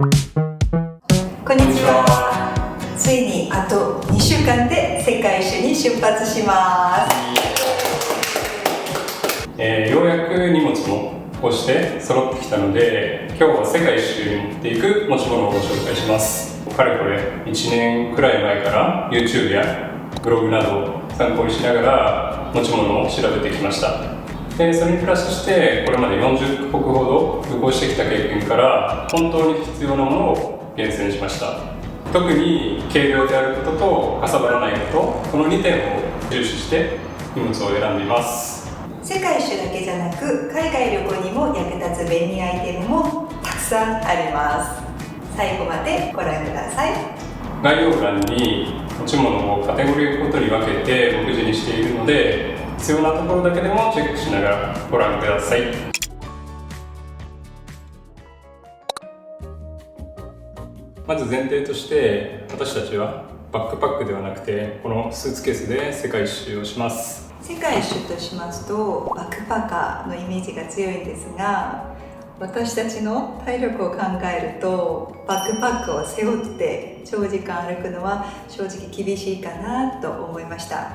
こんにちは。ついにあと2週間で世界一周に出発します。ようやく荷物もこうして揃ってきたので、今日は世界一周に持っていく持ち物をご紹介します。かれこれ1年くらい前から YouTube やブログなどを参考にしながら持ち物を調べてきました。でそれにプラスしてこれまで40カ国ほど旅行してきた経験から本当に必要なものを厳選しました。特に軽量であることとかさばらないこと、この2点を重視して荷物を選んでいます。世界一周だけじゃなく海外旅行にも役立つ便利アイテムもたくさんあります。最後までご覧ください。概要欄に持ち物をカテゴリーごとに分けて目次にしているので、必要なところだけでもチェックしながらご覧ください。まず前提として、私たちはバックパックではなくてこのスーツケースで世界一周をします。世界一周としますとバックパッカーのイメージが強いんですが、私たちの体力を考えるとバックパックを背負って長時間歩くのは正直厳しいかなと思いました。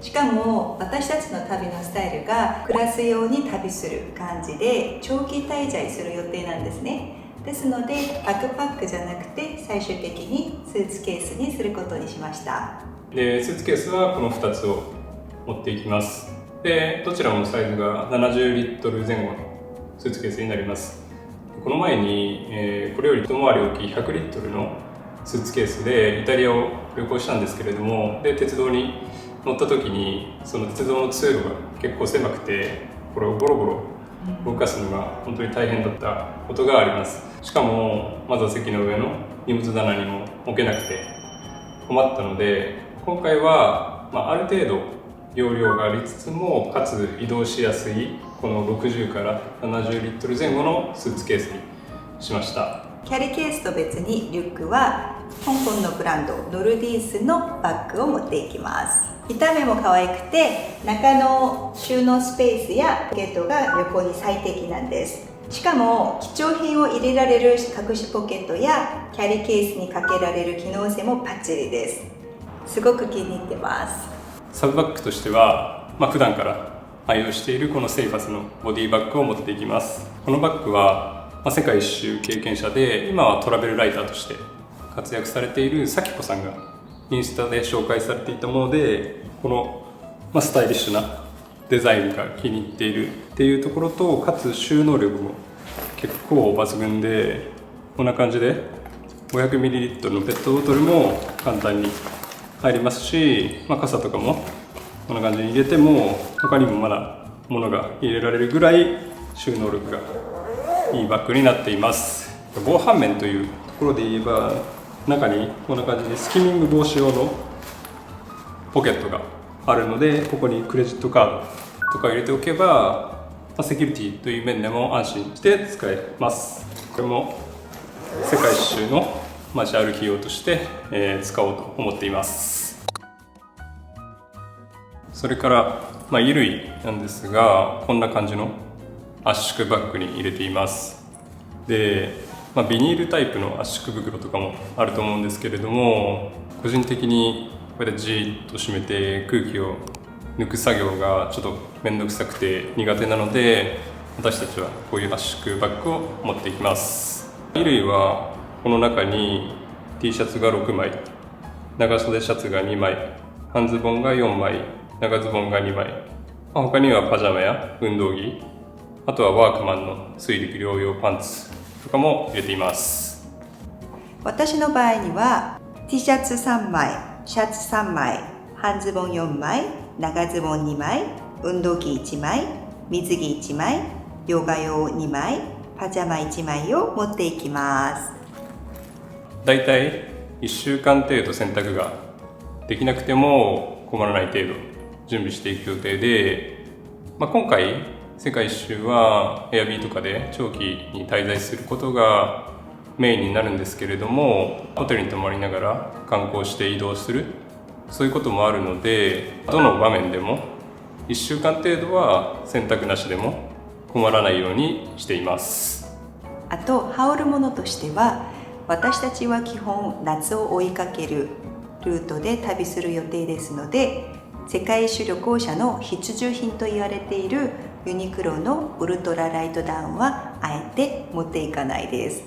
しかも私たちの旅のスタイルが暮らすように旅する感じで長期滞在する予定なんですね。ですのでバックパックじゃなくて最終的にスーツケースにすることにしました。でスーツケースはこの2つを持っていきます。でどちらもサイズが70リットル前後のスーツケースになります。この前に、これより一回り大きい100リットルのスーツケースでイタリアを旅行したんですけれども、で鉄道に乗った時にその鉄道の通路が結構狭くて、これをゴロゴロ動かすのが本当に大変だったことがあります。しかもまずは席の上の荷物棚にも置けなくて困ったので、今回は、ある程度容量がありつつもかつ移動しやすいこの60から70リットル前後のスーツケースにしました。キャリーケースと別にリュックは香港のブランドノルディースのバッグを持っていきます。見た目も可愛くて中の収納スペースやポケットが旅行に最適なんです。しかも貴重品を入れられる隠しポケットやキャリーケースにかけられる機能性もバッチリです。すごく気に入ってます。サブバッグとしては、普段から愛用しているこのセイファスのボディバッグを持っていきます。このバッグは、世界一周経験者で今はトラベルライターとして活躍されているさきこさんがインスタで紹介されていたもので、この、スタイリッシュなデザインが気に入っているっていうところと、かつ収納力も結構抜群で、こんな感じで 500ml のペットボトルも簡単に入りますし、傘とかもこんな感じに入れても他にもまだ物が入れられるぐらい収納力がいいバッグになっています。防犯面というところで言えば、中にこんな感じでスキミング防止用のポケットがあるので、ここにクレジットカードとか入れておけば、セキュリティという面でも安心して使えます。これも世界一周の街歩き用として、使おうと思っています。それから、衣類なんですが、こんな感じの圧縮バッグに入れています。で、ビニールタイプの圧縮袋とかもあると思うんですけれども、個人的にこうやってじーっと閉めて空気を抜く作業がちょっと面倒くさくて苦手なので、私たちはこういう圧縮バッグを持っていきます。衣類はこの中に T シャツが6枚、長袖シャツが2枚、半ズボンが4枚、長ズボンが2枚、他にはパジャマや運動着、あとはワークマンの水陸両用パンツとかも入れています。私の場合には T シャツ3枚、シャツ3枚、半ズボン4枚、長ズボン2枚、運動着1枚、水着1枚、ヨガ用2枚、パジャマ1枚を持っていきます。だいたい1週間程度洗濯ができなくても困らない程度準備していく予定で、今回世界一周はエアビーとかで長期に滞在することがメインになるんですけれども、ホテルに泊まりながら観光して移動する、そういうこともあるので、どの場面でも1週間程度は洗濯なしでも困らないようにしています。あと羽織るものとしては私たちは基本夏を追いかけるルートで旅する予定ですので、世界一周旅行者の必需品と言われているユニクロのウルトラライトダウンはあえて持っていかないです。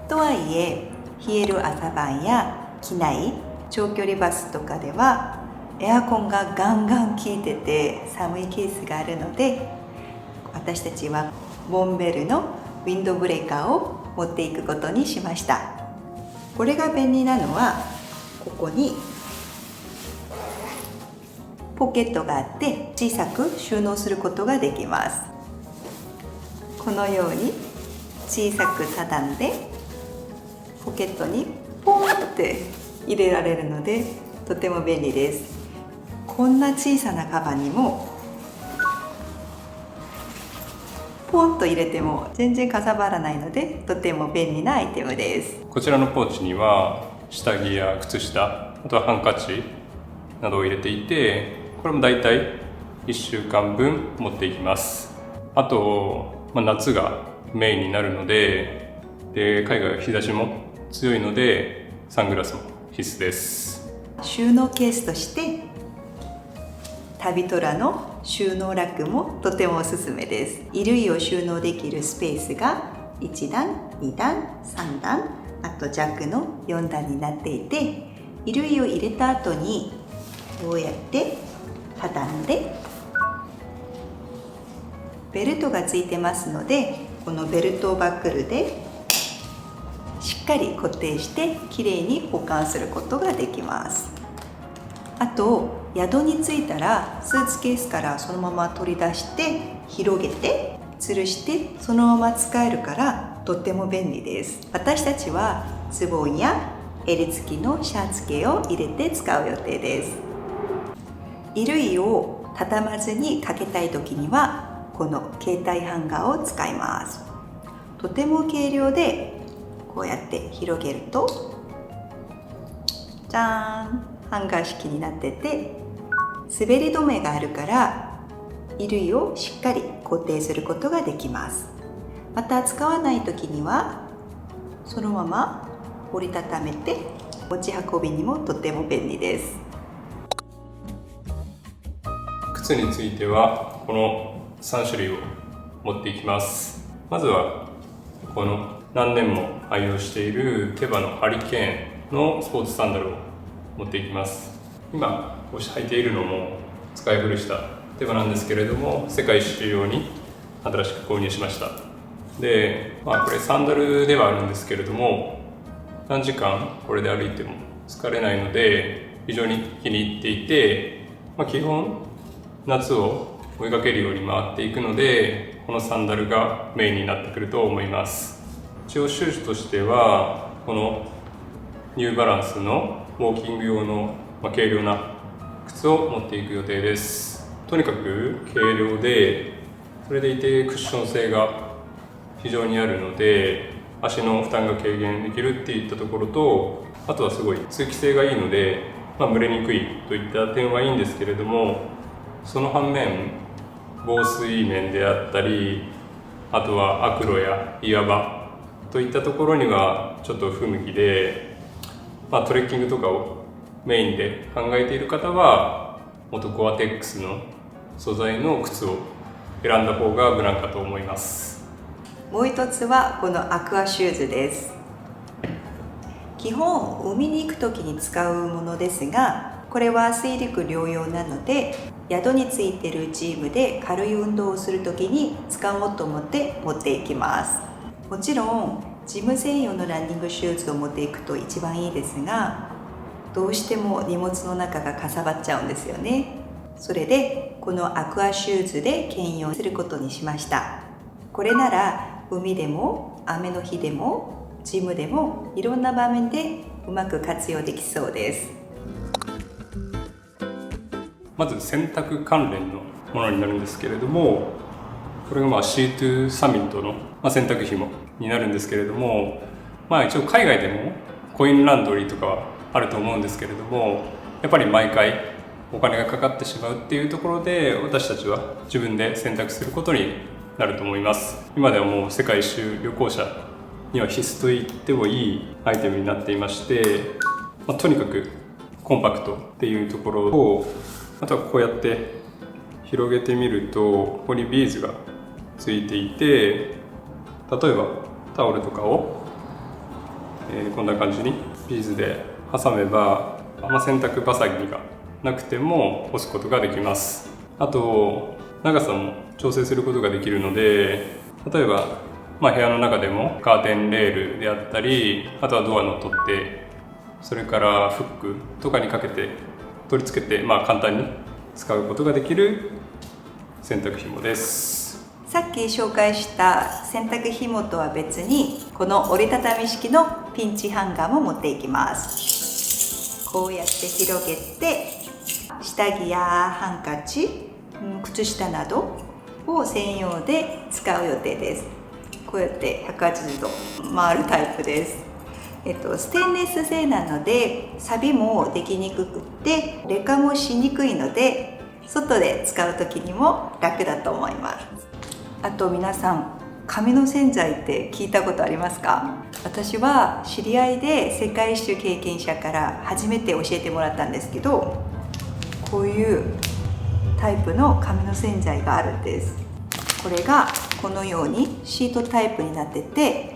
とはいえ、冷える朝晩や機内、長距離バスとかではエアコンがガンガン効いてて寒いケースがあるので、私たちはモンベルのウィンドブレーカーを持っていくことにしました。これが便利なのは、ここにポケットがあって小さく収納することができます。このように小さく畳んでポケットにポンって入れられるのでとても便利です。こんな小さなカバンにもポンと入れても全然かさばらないのでとても便利なアイテムです。こちらのポーチには下着や靴下、あとはハンカチなどを入れていて、これもだいたい1週間分持っていきます。あと、夏がメインになるので、海外は日差しも強いのでサングラスも必須です。収納ケースとして旅トラの収納ラックもとてもおすすめです。衣類を収納できるスペースが1段、2段、3段、あと弱の4段になっていて、衣類を入れた後にこうやって畳んで、ベルトがついてますので、このベルトバックルでしっかり固定してきれいに保管することができます。あと宿に着いたらスーツケースからそのまま取り出して広げて吊るしてそのまま使えるからとっても便利です。私たちはズボンや襟付きのシャツ系を入れて使う予定です。衣類を畳まずにかけたい時にはこの携帯ハンガーを使います。とても軽量でこうやって広げるとじゃーん、ハンガー式になってて滑り止めがあるから衣類をしっかり固定することができます。また使わない時にはそのまま折りたためて持ち運びにもとても便利です。靴についてはこの3種類を持っていきます。まずはこの何年も愛用しているテバのハリケーンのスポーツサンダルを持っていきます。今こうして履いているのも使い古したテバなんですけれども、世界一周用に新しく購入しました。で、これサンダルではあるんですけれども、何時間これで歩いても疲れないので非常に気に入っていて、基本夏を追いかけるように回っていくので、このサンダルがメインになってくると思います。一応シューズとしてはこのニューバランスのウォーキング用の軽量な靴を持っていく予定です。とにかく軽量で、それでいてクッション性が非常にあるので足の負担が軽減できるっていったところと、あとはすごい通気性がいいので、蒸れにくいといった点はいいんですけれども、その反面防水面であったり、あとは悪路や岩場といったところにはちょっと不向きで、トレッキングとかをメインで考えている方はモトコアテックスの素材の靴を選んだ方が無難かと思います。もう一つはこのアクアシューズです。基本海に行く時に使うものですが、これは水陸両用なので宿についているジムで軽い運動をする時に使おうと思って持っていきます。もちろんジム専用のランニングシューズを持っていくと一番いいですが、どうしても荷物の中がかさばっちゃうんですよね。それでこのアクアシューズで兼用することにしました。これなら海でも雨の日でもジムでもいろんな場面でうまく活用できそうです。まず洗濯関連のものになるんですけれども、これがC2 サミットの洗濯紐になるんですけれども、一応海外でもコインランドリーとかはあると思うんですけれども、やっぱり毎回お金がかかってしまうっていうところで、私たちは自分で選択することになると思います。今ではもう世界一周旅行者には必須と言ってもいいアイテムになっていまして、とにかくコンパクトっていうところと、あとはこうやって広げてみるとここにビーズがついていて、例えばタオルとかを、こんな感じにビーズで挟めば、洗濯バサミがなくても干すことができます。あと長さも調整することができるので、例えば、部屋の中でもカーテンレールであったり、あとはドアの取っ手、それからフックとかにかけて取り付けて、簡単に使うことができる洗濯紐です。さっき紹介した洗濯紐とは別に、この折りたたみ式のピンチハンガーも持っていきます。こうやって広げて、下着やハンカチ、靴下などを専用で使う予定です。こうやって180度回るタイプです。ステンレス製なので錆もできにくくて劣化もしにくいので、外で使う時にも楽だと思います。あと皆さん、紙の洗剤って聞いたことありますか？私は知り合いで世界一周経験者から初めて教えてもらったんですけど、こういうタイプの紙の洗剤があるんです。これがこのようにシートタイプになってて、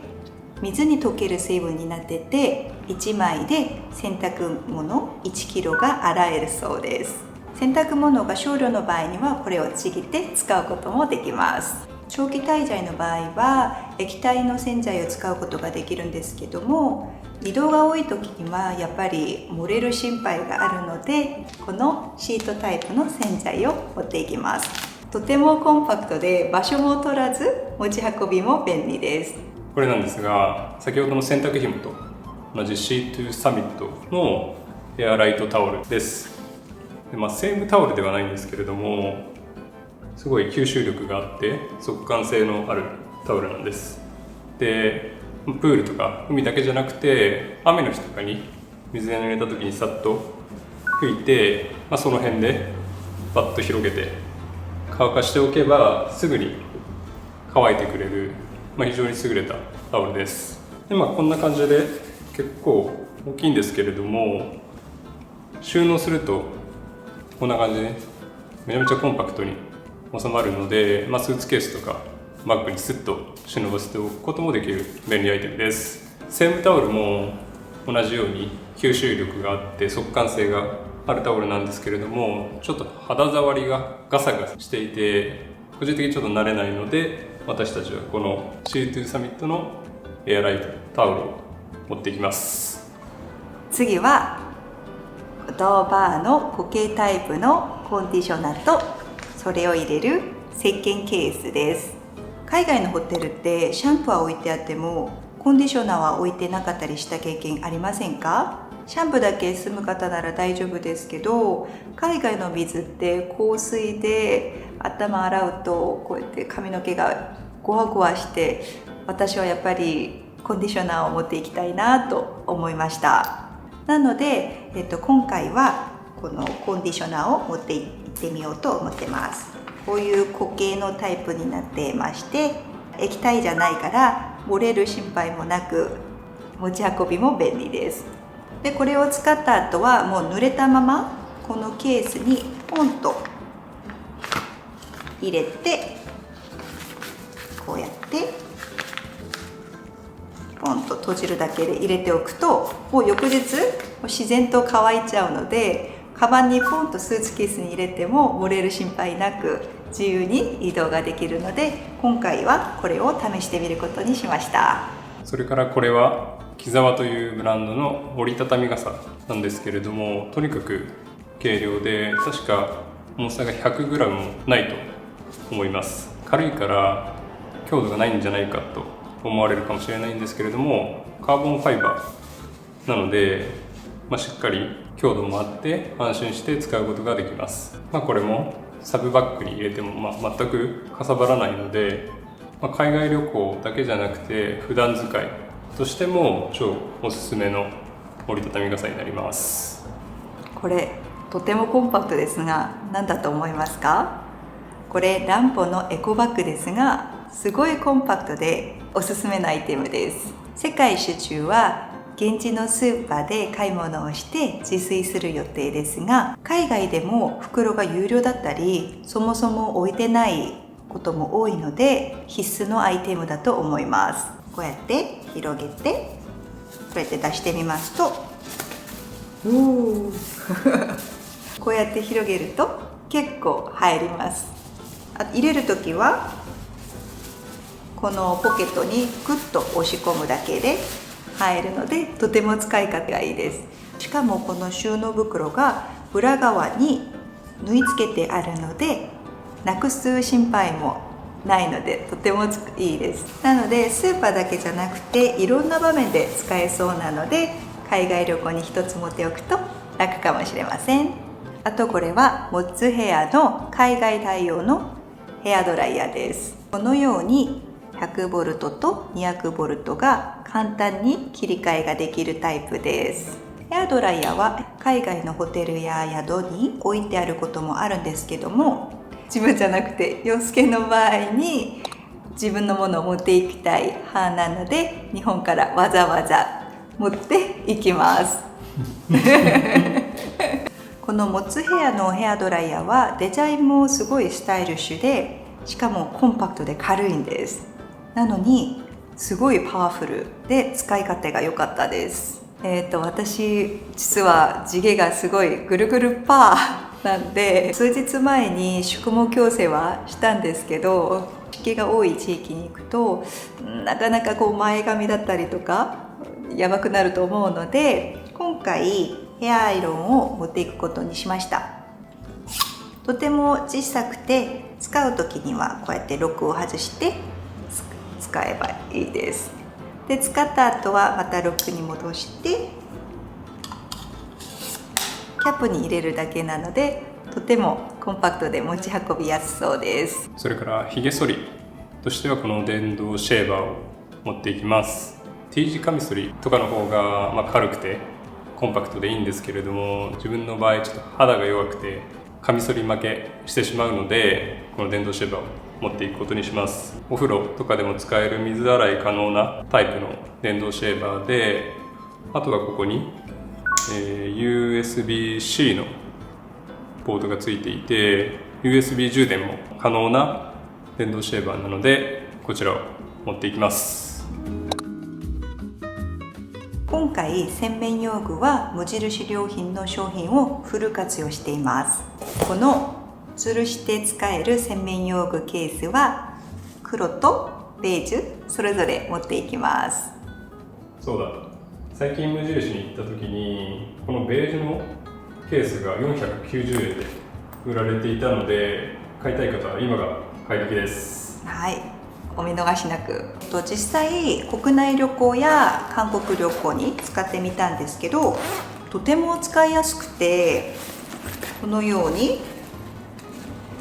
水に溶ける成分になってて、1枚で洗濯物1キロが洗えるそうです。洗濯物が少量の場合にはこれをちぎって使うこともできます。長期滞在の場合は液体の洗剤を使うことができるんですけども、移動が多い時にはやっぱり漏れる心配があるので、このシートタイプの洗剤を持っていきます。とてもコンパクトで場所も取らず持ち運びも便利です。これなんですが、先ほどの洗濯紐と同じシートゥサミットのエアライトタオルです。で、セームタオルではないんですけれども、すごい吸収力があって速乾性のあるタオルなんです。で、プールとか海だけじゃなくて、雨の日とかに水に濡れた時にさっと拭いて、その辺でバッと広げて乾かしておけばすぐに乾いてくれる、非常に優れたタオルです。で、こんな感じで結構大きいんですけれども、収納するとこんな感じでめちゃめちゃコンパクトに収まるので、スーツケースとかバッグにスッと忍ばせておくこともできる便利アイテムです。セームタオルも同じように吸収力があって速乾性があるタオルなんですけれども、ちょっと肌触りがガサガサしていて個人的にちょっと慣れないので、私たちはこのシートゥサミットのエアライトタオルを持っていきます。次はドーバーの固形タイプのコンディショナーとそれを入れる石鹸ケースです。海外のホテルってシャンプーは置いてあってもコンディショナーは置いてなかったりした経験ありませんか？シャンプーだけ済む方なら大丈夫ですけど、海外の水って香水で頭洗うとこうやって髪の毛がゴワゴワして、私はやっぱりコンディショナーを持っていきたいなと思いました。なので、今回はこのコンディショナーを持っていってみようと思ってます。こういう固形のタイプになってまして、液体じゃないから漏れる心配もなく持ち運びも便利です。で、これを使った後はもう濡れたままこのケースにポンと入れて、こうやってポンと閉じるだけで入れておくと、もう翌日自然と乾いちゃうので、カバンにポンとスーツケースに入れても漏れる心配なく自由に移動ができるので、今回はこれを試してみることにしました。それからこれは木沢というブランドの折りたたみ傘なんですけれども、とにかく軽量で確か重さが 100g もないと思います。軽いから強度がないんじゃないかと思われるかもしれないんですけれども、カーボンファイバーなので、しっかり強度もあって安心して使うことができます。これもサブバッグに入れても全くかさばらないので、海外旅行だけじゃなくて普段使いとしても超おすすめの折りたたみ傘になります。これとてもコンパクトですが、何だと思いますか？これランポのエコバッグですが、すごいコンパクトでおすすめのアイテムです。世界一周中は現地のスーパーで買い物をして自炊する予定ですが、海外でも袋が有料だったり、そもそも置いてないことも多いので必須のアイテムだと思います。こうやって広げて、こうやって出してみますとこうやって広げると結構入ります。入れるときはこのポケットにグッと押し込むだけで入るので、とても使い勝手がいいです。しかもこの収納袋が裏側に縫い付けてあるので、なくす心配もないのでとてもいいです。なのでスーパーだけじゃなくていろんな場面で使えそうなので、海外旅行に一つ持っておくと楽かもしれません。あとこれはモッツヘアの海外対応のヘアドライヤーです。このように100V と 200V が簡単に切り替えができるタイプです。ヘアドライヤーは海外のホテルや宿に置いてあることもあるんですけども、自分じゃなくて洋介の場合に自分のものを持っていきたい派なので、日本からわざわざ持っていきますこのモッツヘアのヘアドライヤーはデザインもすごいスタイリッシュで、しかもコンパクトで軽いんです。なのにすごいパワフルで使い勝手が良かったです。私実は地毛がすごいぐるぐるパーなんで、数日前に宿毛矯正はしたんですけど、湿気が多い地域に行くとなかなか前髪だったりとかやばくなると思うので、今回ヘアアイロンを持っていくことにしました。とても小さくて使う時にはこうやってロックを外して使えばいいです。で、使った後はまたロックに戻してキャップに入れるだけなので、とてもコンパクトで持ち運びやすそうです。それからひげ剃りとしてはこの電動シェーバーを持っていきます。 T 字カミソリとかの方が軽くてコンパクトでいいんですけれども、自分の場合ちょっと肌が弱くてカミソリ負けしてしまうので、この電動シェーバーを持っていくことにします。お風呂とかでも使える水洗い可能なタイプの電動シェーバーで、あとはここに、USB-C のポートがついていて USB 充電も可能な電動シェーバーなので、こちらを持っていきます。今回洗面用具は無印良品の商品をフル活用しています。この吊るして使える洗面用具ケースは黒とベージュそれぞれ持っていきます。そうだ、最近無印に行った時にこのベージュのケースが490円で売られていたので、買いたい方は今が買い時です。はい、お見逃しなく。実際国内旅行や韓国旅行に使ってみたんですけど、とても使いやすくて、このように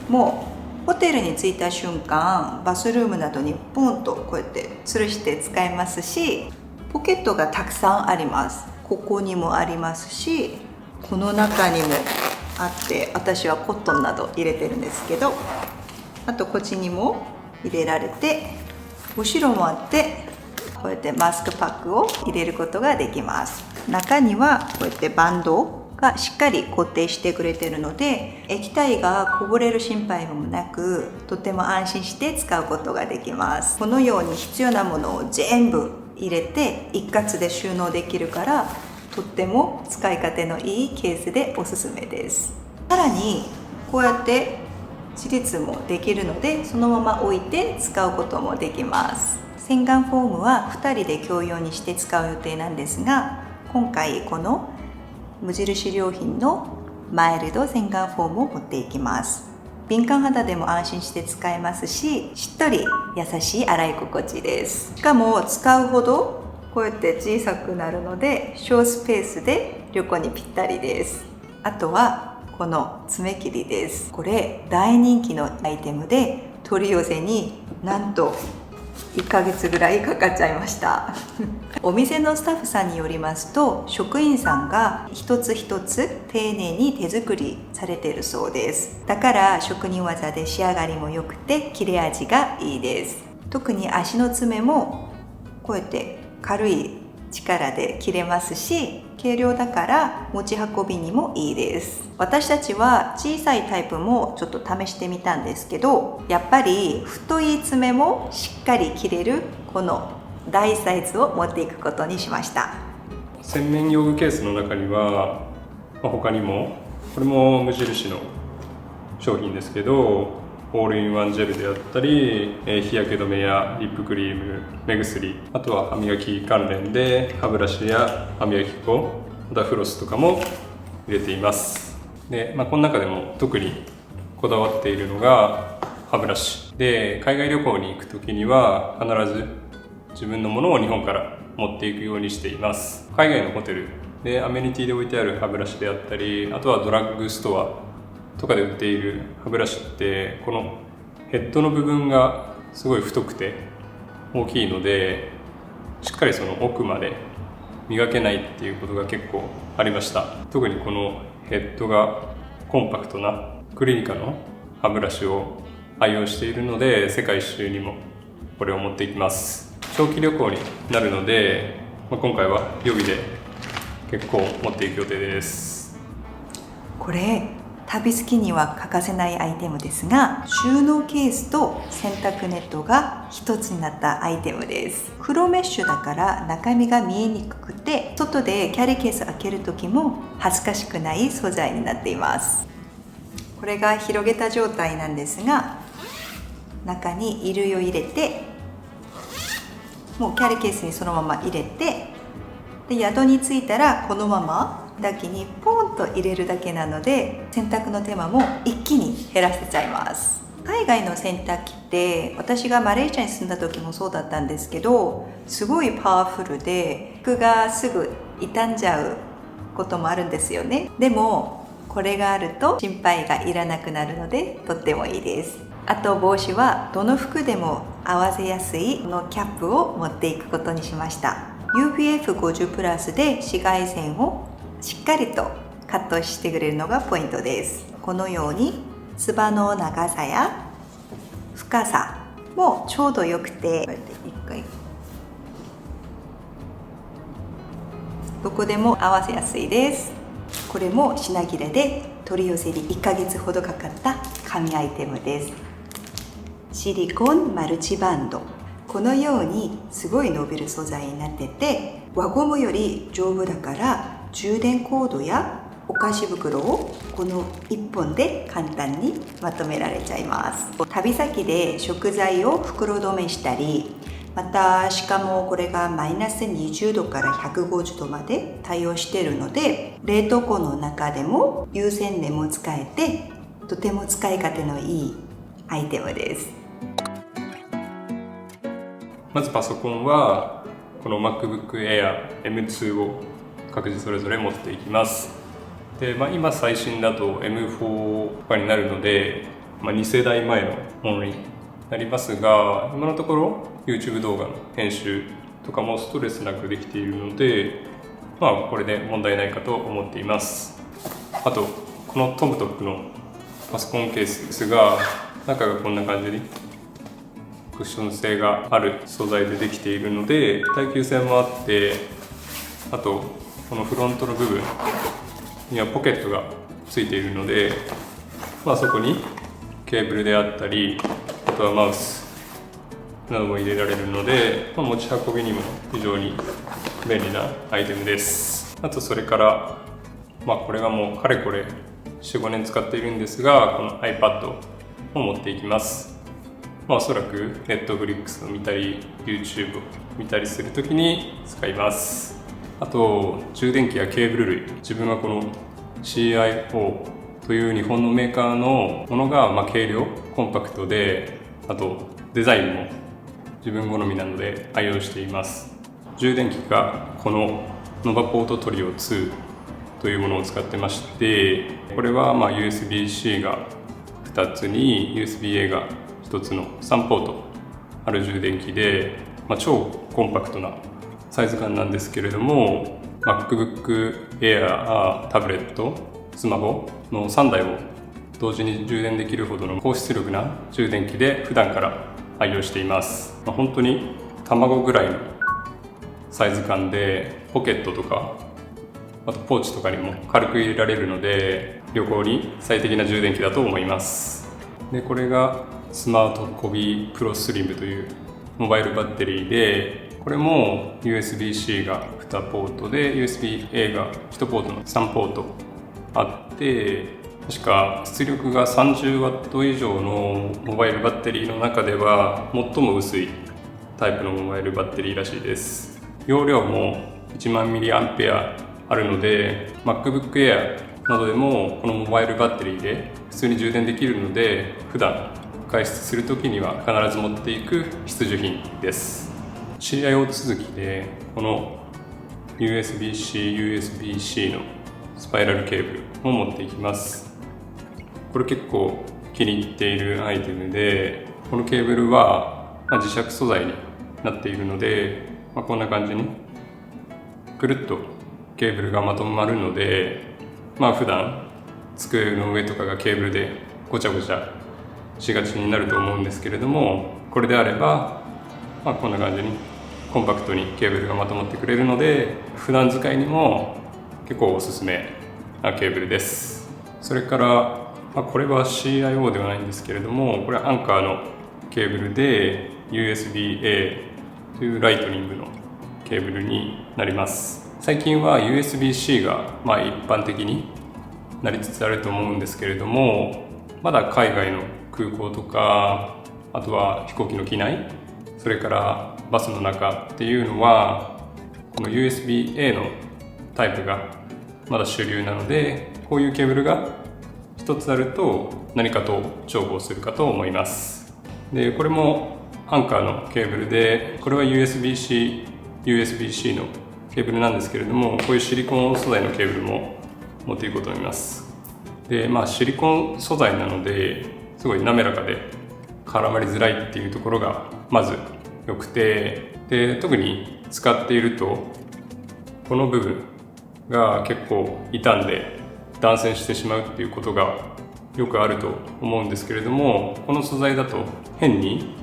もうホテルに着いた瞬間バスルームなどにポンとこうやって吊るして使えますし、ポケットがたくさんあります。ここにもありますし、この中にもあって、私はコットンなど入れてるんですけど、あとこっちにも入れられて、後ろもあって、こうやってマスクパックを入れることができます。中にはこうやってバンドがしっかり固定してくれてるので、液体がこぼれる心配もなく、とても安心して使うことができます。このように必要なものを全部入れて一括で収納できるから、とっても使い勝手のいいケースでおすすめです。さらにこうやって自立もできるので、そのまま置いて使うこともできます。洗顔フォームは2人で共用にして使う予定なんですが、今回この無印良品のマイルド洗顔フォームを持っていきます。敏感肌でも安心して使えますし、しっとり優しい洗い心地です。しかも使うほどこうやって小さくなるので、小スペースで旅行にぴったりです。あとはこの爪切りです。これ大人気のアイテムで、取り寄せになんと1ヶ月ぐらいかかっちゃいましたお店のスタッフさんによりますと、職員さんが一つ一つ丁寧に手作りされているそうです。だから職人技で仕上がりも良くて切れ味がいいです。特に足の爪もこうやって軽い力で切れますし、軽量だから持ち運びにもいいです。私たちは小さいタイプもちょっと試してみたんですけど、やっぱり太い爪もしっかり切れるこの大サイズを持っていくことにしました。洗面用具ケースの中には、他にもこれも無印の商品ですけど、オールインワンジェルであったり、日焼け止めやリップクリーム、目薬、あとは歯磨き関連で歯ブラシや歯磨き粉、またフロスとかも入れています。で、この中でも特にこだわっているのが歯ブラシで、海外旅行に行く時には必ず自分のものを日本から持っていくようにしています。海外のホテルでアメニティで置いてある歯ブラシであったり、あとはドラッグストアとかで売っている歯ブラシって、このヘッドの部分がすごい太くて大きいので、しっかりその奥まで磨けないっていうことが結構ありました。特にこのヘッドがコンパクトなクリニカの歯ブラシを愛用しているので、世界一周にもこれを持っていきます。長期旅行になるので、今回は予備で結構持っていく予定です。これ旅好きには欠かせないアイテムですが、収納ケースと洗濯ネットが一つになったアイテムです。黒メッシュだから中身が見えにくくて、外でキャリーケース開ける時も恥ずかしくない素材になっています。これが広げた状態なんですが、中に衣類を入れて、もうキャリーケースにそのまま入れて、で宿に着いたらこのままだけにポンと入れるだけなので、洗濯の手間も一気に減らせちゃいます。海外の洗濯機って、私がマレーシアに住んだ時もそうだったんですけど、すごいパワフルで服がすぐ傷んじゃうこともあるんですよね。でもこれがあると心配がいらなくなるので、とってもいいです。あと帽子はどの服でも合わせやすいこのキャップを持っていくことにしました。 UPF50 プラスで紫外線をしっかりとカットしてくれるのがポイントです。このようにつばの長さや深さもちょうどよくて、どこでも合わせやすいです。これも品切れで取り寄せに1ヶ月ほどかかった紙アイテムです。シリコンマルチバンド、このようにすごい伸びる素材になってて、輪ゴムより丈夫だから充電コードやお菓子袋をこの1本で簡単にまとめられちゃいます。旅先で食材を袋止めしたり、またしかもこれがマイナス20度から150度まで対応しているので、冷凍庫の中でも有線でも使えて、とても使い勝手のいいアイテムです。まずパソコンはこの MacBook Air M2 を各自それぞれ持っていきます。で、今最新だと M4 とかになるので、2世代前のものになりますが、今のところ YouTube 動画の編集とかもストレスなくできているので、これで問題ないかと思っています。あとこのトムトックのパソコンケースですが、中がこんな感じにクッション性がある素材でできているので、耐久性もあって、あとこのフロントの部分にはポケットがついているので、そこにケーブルであったり、あとはマウスなども入れられるので、持ち運びにも非常に便利なアイテムです。あとそれから、これがもうかれこれ 4,5 年使っているんですが、この iPad を持っていきます。おそらく Netflix を見たり YouTube を見たりするときに使います。あと充電器やケーブル類、自分はこの CIO という日本のメーカーのものが軽量コンパクトで、あとデザインも自分好みなので愛用しています。充電器がこのノバポートトリオ2というものを使ってまして、これはUSB-C が2つに USB-A が1つの3ポートある充電器で、超コンパクトなサイズ感なんですけれども、 MacBook Air、タブレット、スマホの3台を同時に充電できるほどの高出力な充電器で普段から愛用しています。本当に卵ぐらいのサイズ感で、ポケットとかあとポーチとかにも軽く入れられるので、旅行に最適な充電器だと思います。でこれがスマートコビープロスリムというモバイルバッテリーで、これも USB-C が2ポートで USB-A が1ポートの3ポートあって、確か出力が 30W 以上のモバイルバッテリーの中では最も薄いタイプのモバイルバッテリーらしいです。容量も1万 mAh あるので MacBook Air などでもこのモバイルバッテリーで普通に充電できるので、普段外出するときには必ず持っていく必需品です。 CIO 続きでこの USB-C、USB-C のスパイラルケーブルを持っていきます。これ結構気に入っているアイテムで、このケーブルは磁石素材になっているので、こんな感じにくるっとケーブルがまとまるので、普段机の上とかがケーブルでごちゃごちゃしがちになると思うんですけれども、これであれば、こんな感じにコンパクトにケーブルがまとまってくれるので、普段使いにも結構おすすめなケーブルです。それからこれは CIO ではないんですけれども、これはアンカーのケーブルで USB-A というライトニングのケーブルになります。最近は USB-C が一般的になりつつあると思うんですけれども、まだ海外の空港とか、あとは飛行機の機内、それからバスの中っていうのはこの USB-A のタイプがまだ主流なので、こういうケーブルが一つあると何かと重宝するかと思います。でこれもアンカーのケーブルで、これは USB-C、USB-C のケーブルなんですけれども、こういうシリコン素材のケーブルも持っていこうと思います。でシリコン素材なのですごい滑らかで絡まりづらいっていうところがまず良くて、で特に使っているとこの部分が結構傷んで断線してしまうっていうことがよくあると思うんですけれども、この素材だと変に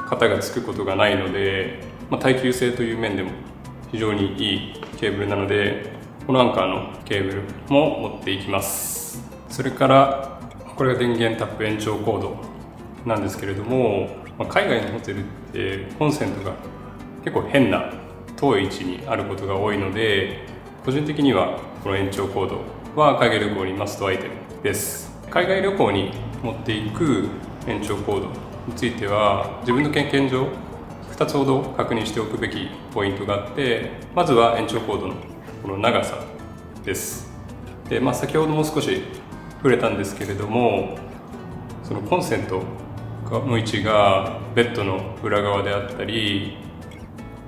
型がつくことがないので、耐久性という面でも非常にいいケーブルなので、このアンカーのケーブルも持っていきます。それからこれが電源タップ延長コードなんですけれども、海外のホテルってコンセントが結構変な遠い位置にあることが多いので、個人的にはこの延長コードは海外旅行にマストアイテムです。海外旅行に持っていく延長コードについては、自分の経験上2つほど確認しておくべきポイントがあって、まずは延長コードのこの長さです。で、先ほども少し触れたんですけれども、そのコンセントの位置がベッドの裏側であったり、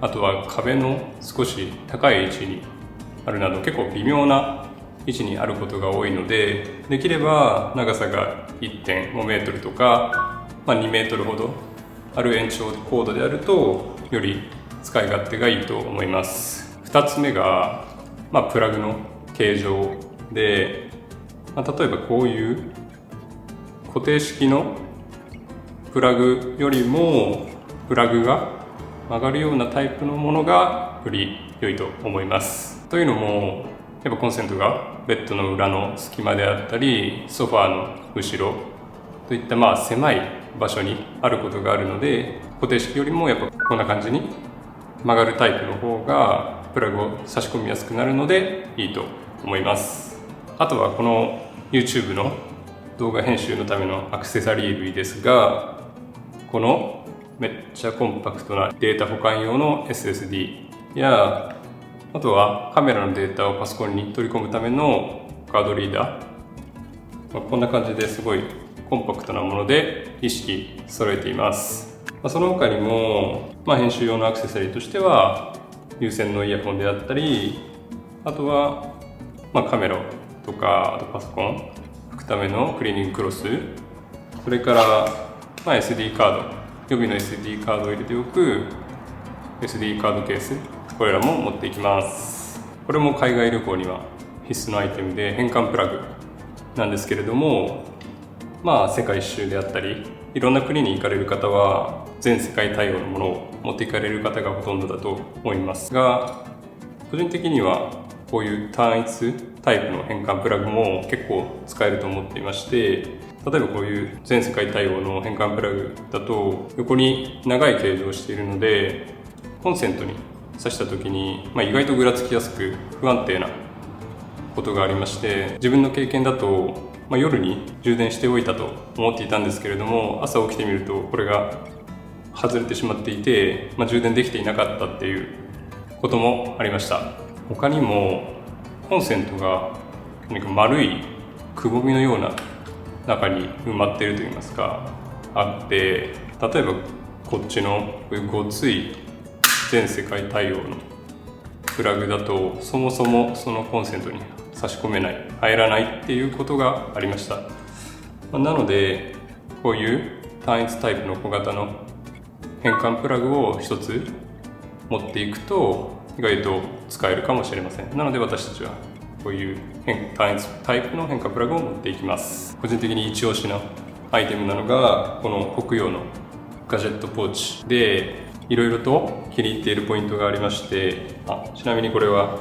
あとは壁の少し高い位置にあるなど、結構微妙な位置にあることが多いので、できれば長さが 1.5 メートルとか、2メートルほどある延長コードであるとより使い勝手がいいと思います。2つ目が、プラグの形状で、例えばこういう固定式のプラグよりもプラグが曲がるようなタイプのものがより良いと思います。というのも、やっぱコンセントがベッドの裏の隙間であったり、ソファーの後ろといった狭い場所にあることがあるので、固定式よりもやっぱこんな感じに曲がるタイプの方がプラグを差し込みやすくなるのでいいと思います。あとはこの YouTube の動画編集のためのアクセサリー類ですが、このめっちゃコンパクトなデータ保管用の SSD や、あとはカメラのデータをパソコンに取り込むためのカードリーダー、こんな感じですごいコンパクトなもので一式揃えています。その他にも、編集用のアクセサリーとしては有線のイヤホンであったり、あとは、カメラとか、あとパソコン拭くためのクリーニングクロス、それから、SD カード、予備の SD カードを入れておく SD カードケース、これらも持っていきます。これも海外旅行には必須のアイテムで、変換プラグなんですけれども、世界一周であったりいろんな国に行かれる方は全世界対応のものを持っていかれる方がほとんどだと思いますが、個人的にはこういう単一タイプの変換プラグも結構使えると思っていまして、例えばこういう全世界対応の変換プラグだと横に長い形状をしているので、コンセントに挿した時に、意外とぐらつきやすく不安定なことがありまして、自分の経験だと、夜に充電しておいたと思っていたんですけれども、朝起きてみるとこれが外れてしまっていて、充電できていなかったっていうこともありました。他にもコンセントが丸いくぼみのような中に埋まっているといいますかあって、例えばこっちのこういうごつい全世界対応のプラグだとそもそもそのコンセントに差し込めない、入らないっていうことがありました。なのでこういう単一タイプの小型の変換プラグを一つ持っていくと意外と使えるかもしれません。なので私たちはこういう単一タイプの変換プラグを持っていきます。個人的に一押しのアイテムなのがこの北洋のガジェットポーチで、いろいろと気に入っているポイントがありまして、ちなみにこれは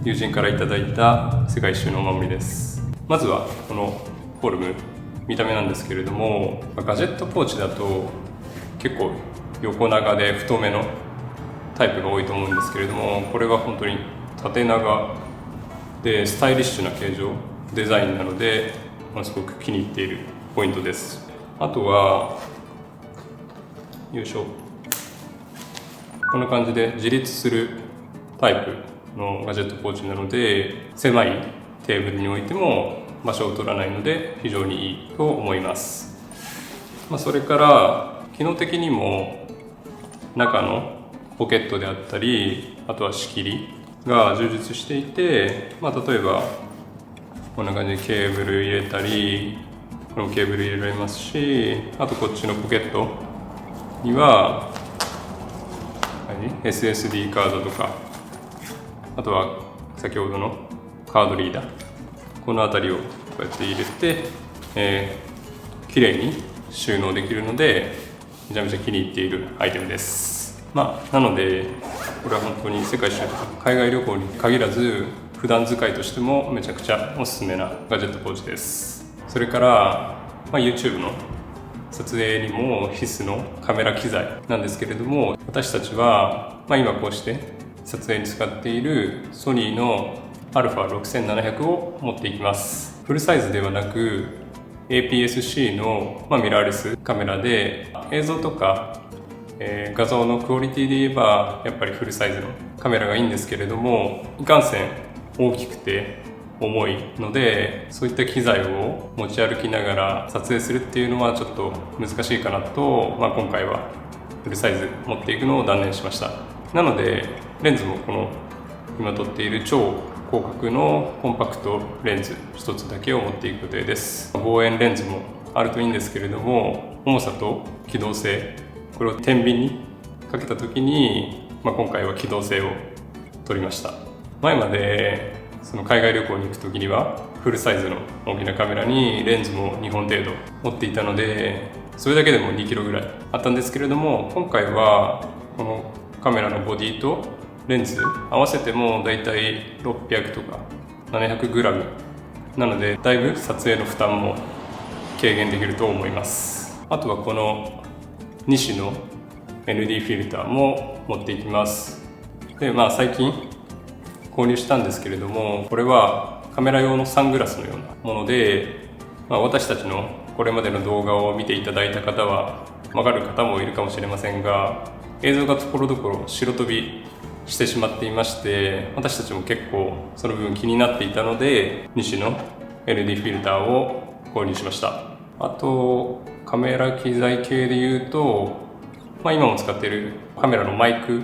友人からいただいた世界一周のお守りです。まずはこのフォルム、見た目なんですけれども、ガジェットポーチだと結構横長で太めのタイプが多いと思うんですけれども、これは本当に縦長でスタイリッシュな形状デザインなので、すごく気に入っているポイントです。あとはよいしょ、こんな感じで自立するタイプのガジェットポーチなので、狭いテーブルに置いても場所を取らないので非常にいいと思います。それから機能的にも中のポケットであったり、あとは仕切りが充実していて、例えばこんな感じでケーブル入れたり、このケーブル入れられますし、あとこっちのポケットにはSSD カードとか、あとは先ほどのカードリーダー、この辺りをこうやって入れて、綺麗に収納できるのでめちゃめちゃ気に入っているアイテムです。なのでこれは本当に世界一周とか海外旅行に限らず普段使いとしてもめちゃくちゃおすすめなガジェットポーチです。それから、YouTube の撮影にも必須のカメラ機材なんですけれども、私たちは、今こうして撮影に使っているソニーの α6700 を持っていきます。フルサイズではなく APS-C の、ミラーレスカメラで、映像とか、画像のクオリティで言えばやっぱりフルサイズのカメラがいいんですけれども、いかんせん大きくて重いので、そういった機材を持ち歩きながら撮影するっていうのはちょっと難しいかなと、今回はフルサイズ持っていくのを断念しました。なのでレンズもこの今撮っている超広角のコンパクトレンズ一つだけを持っていく予定です。望遠レンズもあるといいんですけれども、重さと機動性、これを天秤にかけた時に、今回は機動性を取りました。前までその海外旅行に行く時にはフルサイズの大きなカメラにレンズも2本程度持っていたので、それだけでも2キロぐらいあったんですけれども、今回はこのカメラのボディとレンズ合わせてもだいたい600とか700グラムなので、だいぶ撮影の負担も軽減できると思います。あとはこの2種の ND フィルターも持っていきます。で、最近購入したんですけれども、これはカメラ用のサングラスのようなもので、私たちのこれまでの動画を見ていただいた方は分かる方もいるかもしれませんが、映像がところどころ白飛びしてしまっていまして、私たちも結構その部分気になっていたので2種の ND フィルターを購入しました。あとカメラ機材系でいうと、今も使っているカメラのマイク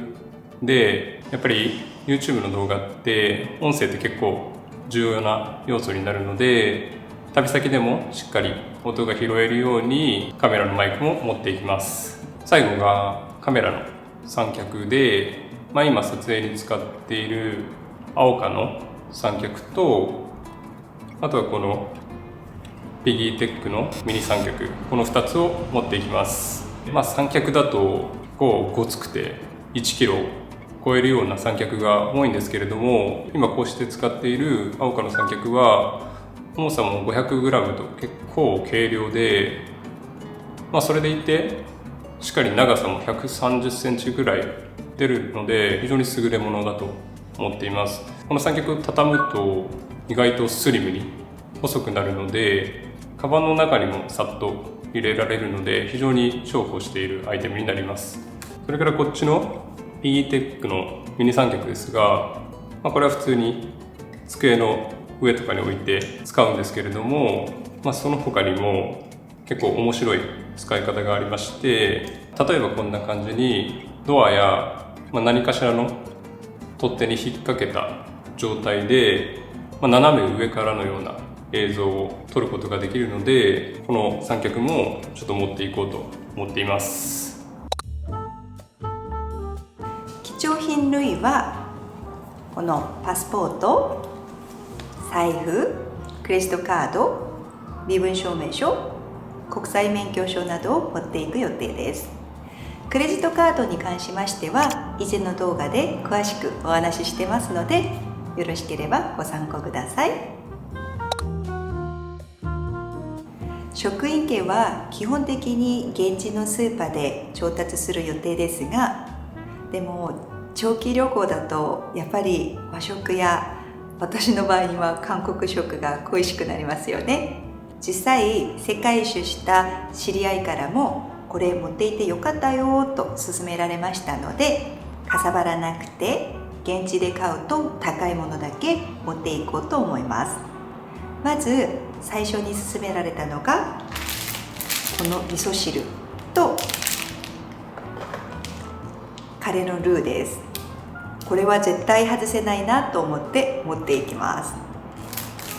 で、やっぱり YouTube の動画って音声って結構重要な要素になるので、旅先でもしっかり音が拾えるようにカメラのマイクも持っていきます。最後がカメラの三脚で、今撮影に使っているアオカの三脚と、あとはこのピギーテックのミニ三脚、この2つを持っていきます。三脚だと構ごつくて1キロ超えるような三脚が多いんですけれども、今こうして使っているアオカの三脚は重さも 500g と結構軽量で、それでいてしっかり長さも130センチぐらい出るので非常に優れものだと思っています。この三脚畳むと意外とスリムに細くなるので、カバンの中にもさっと入れられるので非常に重宝しているアイテムになります。それからこっちの E-TECH のミニ三脚ですが、これは普通に机の上とかに置いて使うんですけれども、その他にも結構面白い使い方がありまして、例えばこんな感じにドアや、何かしらの取っ手に引っ掛けた状態で、斜め上からのような映像を撮ることができるので、この三脚もちょっと持っていこうと思っています。貴重品類はこのパスポート、財布、クレジットカード、身分証明書、国際免許証などを持っていく予定です。クレジットカードに関しましては以前の動画で詳しくお話ししてますので、よろしければご参考ください。食品券は基本的に現地のスーパーで調達する予定ですが、でも長期旅行だとやっぱり和食や、私の場合には韓国食が恋しくなりますよね。実際世界一周した知り合いからもこれ持っていてよかったよと勧められましたので、かさばらなくて現地で買うと高いものだけ持っていこうと思います。まず最初に勧められたのがこの味噌汁とカレーのルーです。これは絶対外せないなと思って持っていきます。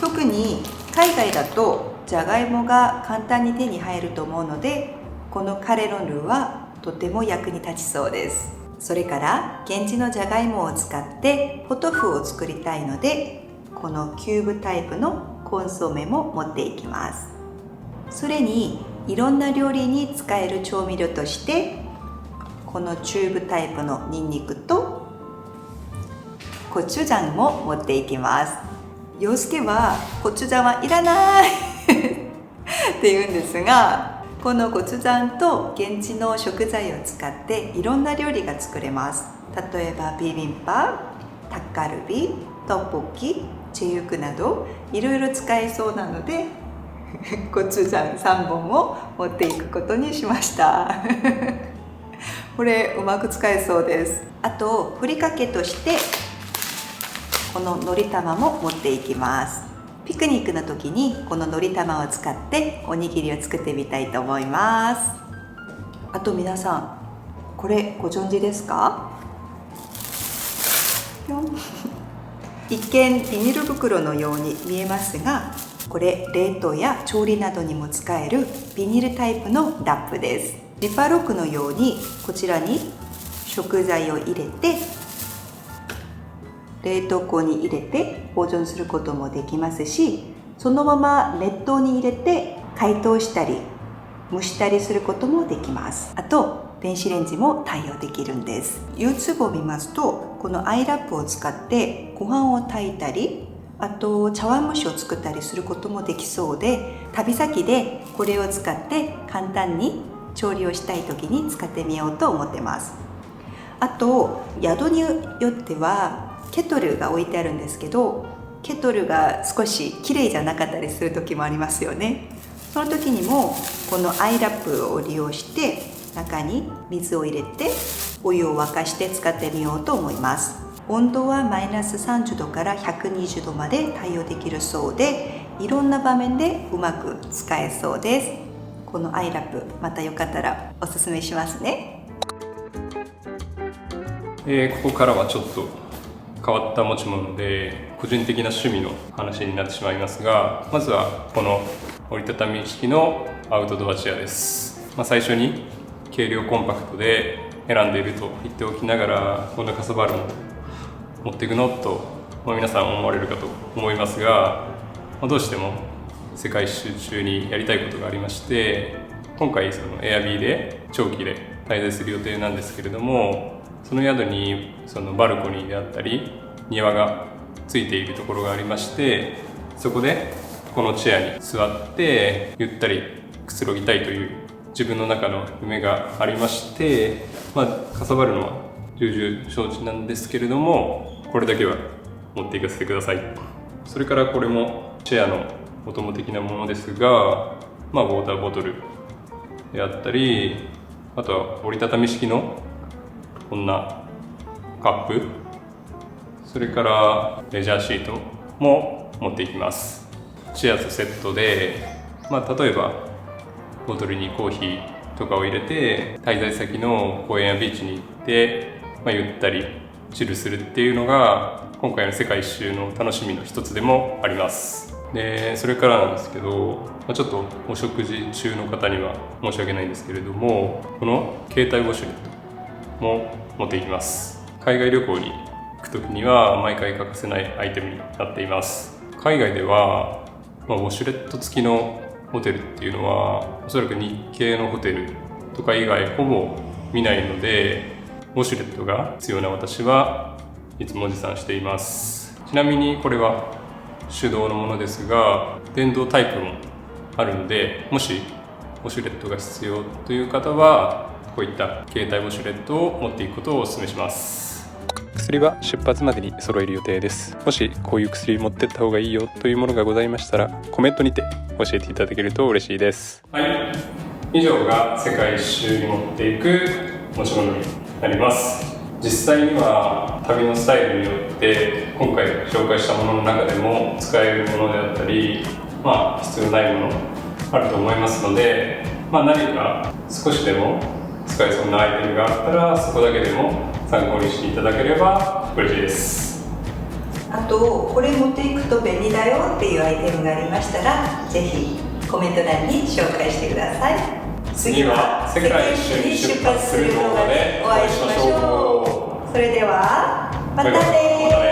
特に海外だとじゃがいもが簡単に手に入ると思うので、このカレーのルーはとても役に立ちそうです。それから現地のじゃがいもを使ってポトフを作りたいので、このキューブタイプのコンソメも持っていきます。それにいろんな料理に使える調味料としてこのチューブタイプのニンニクとコチュジャンも持っていきます。陽介はコチュジャンはいらないって言うんですが、このコチュジャンと現地の食材を使っていろんな料理が作れます。例えばビビンバ、タッカルビ、トッポッキ、チェユクなどいろいろ使えそうなのでコチュジャン3本を持っていくことにしましたこれうまく使えそうです。あとふりかけとしてこののり玉も持っていきます。ピクニックの時にこののり玉を使っておにぎりを作ってみたいと思います。あと皆さんこれご存知ですか？一見ビニール袋のように見えますが、これ冷凍や調理などにも使えるビニールタイプのラップです。ジッパーロックのようにこちらに食材を入れて冷凍庫に入れて保存することもできますし、そのまま熱湯に入れて解凍したり蒸したりすることもできます。あと電子レンジも対応できるんです。 YouTube を見ますとこのアイラップを使ってご飯を炊いたり、あと茶碗蒸しを作ったりすることもできそうで、旅先でこれを使って簡単に調理をしたい時に使ってみようと思ってます。あと宿によってはケトルが置いてあるんですけど、ケトルが少し綺麗じゃなかったりする時もありますよね。その時にもこのアイラップを利用して中に水を入れてお湯を沸かして使ってみようと思います。温度はマイナス30度から120度まで対応できるそうで、いろんな場面でうまく使えそうです。このアイラップまたよかったらおすすめしますね。ここからはちょっと変わった持ち物で個人的な趣味の話になってしまいますが、まずはこの折りたたみ式のアウトドアチェアです。最初に軽量コンパクトで選んでいると言っておきながら、こんなかさばるの持っていくのと、皆さん思われるかと思いますが、どうしても世界一周中にやりたいことがありまして、今回そのエアビーで長期で滞在する予定なんですけれども、その宿にそのバルコニーであったり庭がついているところがありまして、そこでこのチェアに座ってゆったりくつろぎたいという自分の中の夢がありまして、かさばるのは重々承知なんですけれども、これだけは持っていかせてください。それからこれもチェアのお供的なものですが、ウォーターボトルであったり、あとは折りたたみ式のこんなカップ、それからレジャーシートも持っていきます。チェアとセットで、例えばボトルにコーヒーとかを入れて滞在先の公園やビーチに行って、ゆったりチルするっていうのが今回の世界一周の楽しみの一つでもあります。でそれからなんですけど、ちょっとお食事中の方には申し訳ないんですけれども、この携帯ウォシュレットも持っていきます。海外旅行に行く時には毎回欠かせないアイテムになっています。海外では、ウォシュレット付きのホテルっていうのはおそらく日系のホテルとか以外ほぼ見ないので、ウォシュレットが必要な私はいつも持参しています。ちなみにこれは手動のものですが、電動タイプもあるので、もしウォシュレットが必要という方はこういった携帯ウォシュレットを持っていくことをお勧めします。薬は出発までに揃える予定です。もしこういう薬持ってった方がいいよというものがございましたら、コメントにて教えていただけると嬉しいです。はい、以上が世界一周に持っていく持ち物になります。実際には旅のスタイルによって今回紹介したものの中でも使えるものであったり、必要ないものあると思いますので、何か少しでも使えそうなアイテムがあったら、そこだけでも参考にしていただければ嬉しいです。あとこれ持っていくと便利だよっていうアイテムがありましたら、ぜひコメント欄に紹介してください。次は世界一周に出発する動画でお会いしましょう。それではまたね。